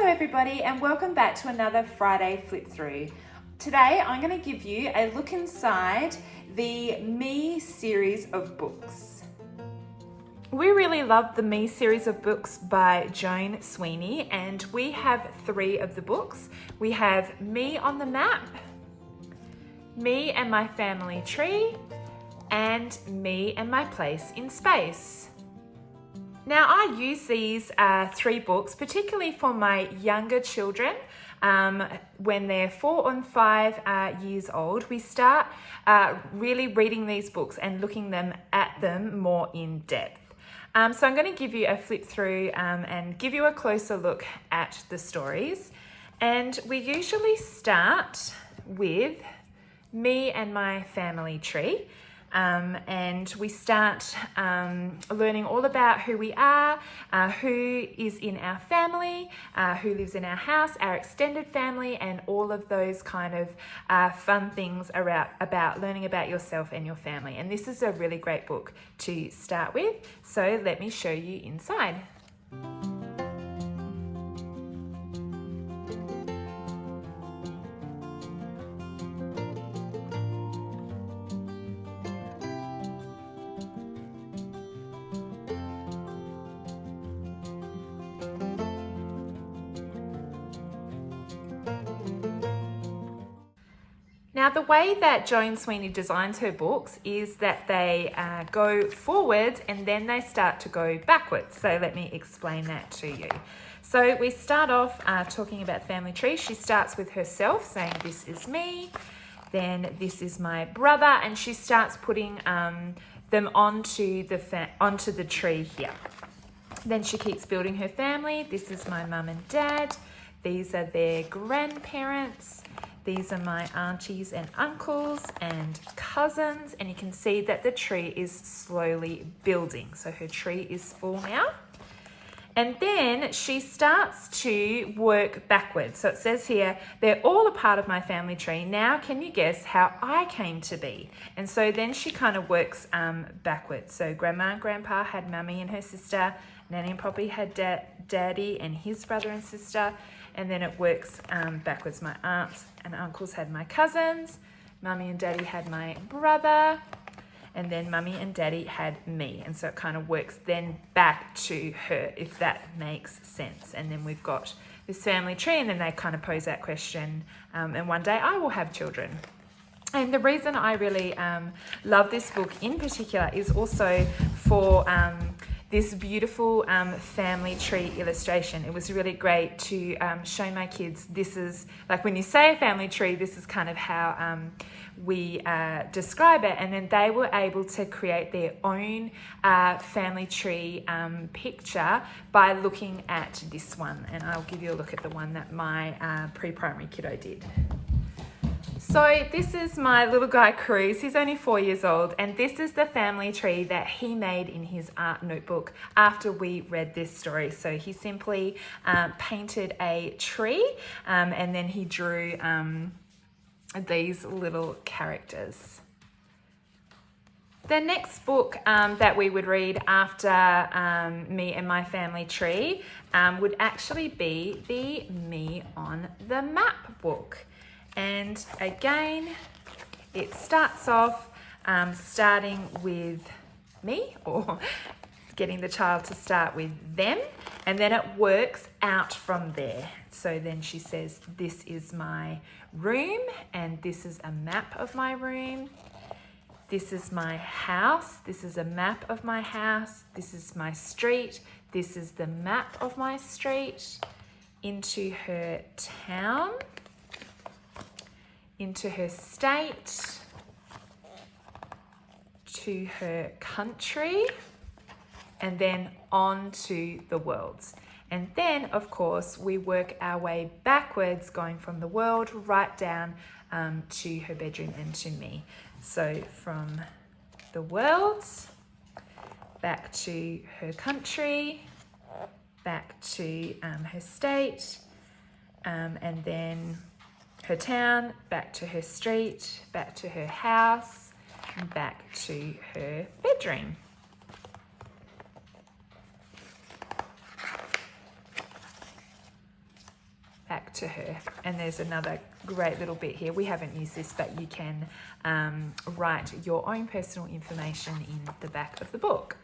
Hello everybody and welcome back to another Friday Flip Through. Today I'm going to give you a look inside the Me series of books. We really love the Me series of books by Joan Sweeney, and we have 3 of the books. We have Me on the Map, Me and My Family Tree, and Me and My Place in Space. Now, I use these 3 books particularly for my younger children. When they're 4 and 5 years old, we start really reading these books and looking at them more in depth. So I'm going to give you a flip through and give you a closer look at the stories. And we usually start with Me and My Family Tree. And we start learning all about who we are, who is in our family, who lives in our house, our extended family, and all of those kind of fun things about learning about yourself and your family. And this is a really great book to start with. So let me show you inside. Now, the way that Joan Sweeney designs her books is that they go forwards and then they start to go backwards. So let me explain that to you. So we start off talking about family tree. She starts with herself saying, "This is me." Then this is my brother, and she starts putting them onto the tree here. Then she keeps building her family. This is my mum and dad. These are their grandparents. These are my aunties and uncles and cousins, and you can see that the tree is slowly building. So her tree is full now. And then she starts to work backwards. So it says here, they're all a part of my family tree. Now can you guess how I came to be? And so then she kind of works backwards. So Grandma and Grandpa had Mummy and her sister. Nanny and Poppy had Daddy and his brother and sister. And then it works backwards. My aunts and uncles had my cousins. Mummy and Daddy had my brother. And then Mummy and Daddy had me. And so it kind of works then back to her, if that makes sense. And then we've got this family tree, and then they kind of pose that question, and one day I will have children. And the reason I really love this book in particular is also for this beautiful family tree illustration. It was really great to show my kids, this is, like when you say a family tree, this is kind of how we describe it. And then they were able to create their own family tree picture by looking at this one. And I'll give you a look at the one that my pre-primary kiddo did. So this is my little guy Cruz. He's only 4 years old, and this is the family tree that he made in his art notebook after we read this story. So he simply painted a tree and then he drew these little characters. The next book that we would read after Me and My Family Tree would actually be the Me on the Map book. And again, it starts off starting with me, or getting the child to start with them, and then it works out from there. So then she says, this is my room, and this is a map of my room. This is my house. This is a map of my house. This is my street. This is the map of my street. Into her town. Into her state, to her country, and then on to the worlds. And then, of course, we work our way backwards, going from the world right down to her bedroom and to me. So from the worlds, back to her country, back to her state, and then her town, back to her street, back to her house, and back to her bedroom. back to her. And there's another great little bit here. We haven't used this, but you can write your own personal information in the back of the book.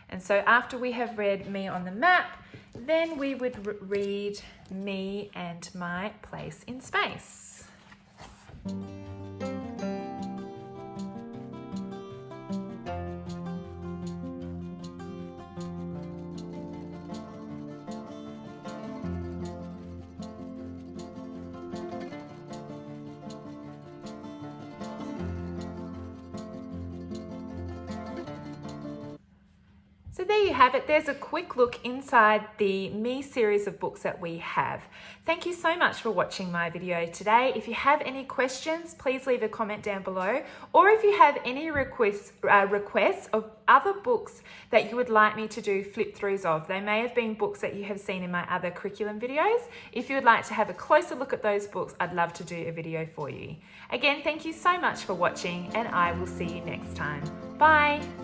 And so after we have read me on the map, then we would read me and my place in space. So there you have it. There's a quick look inside the Me series of books that we have. Thank you so much for watching my video today. If you have any questions, please leave a comment down below. Or if you have any requests of other books that you would like me to do flip throughs of, they may have been books that you have seen in my other curriculum videos. If you would like to have a closer look at those books, I'd love to do a video for you. Again, thank you so much for watching, and I will see you next time. Bye.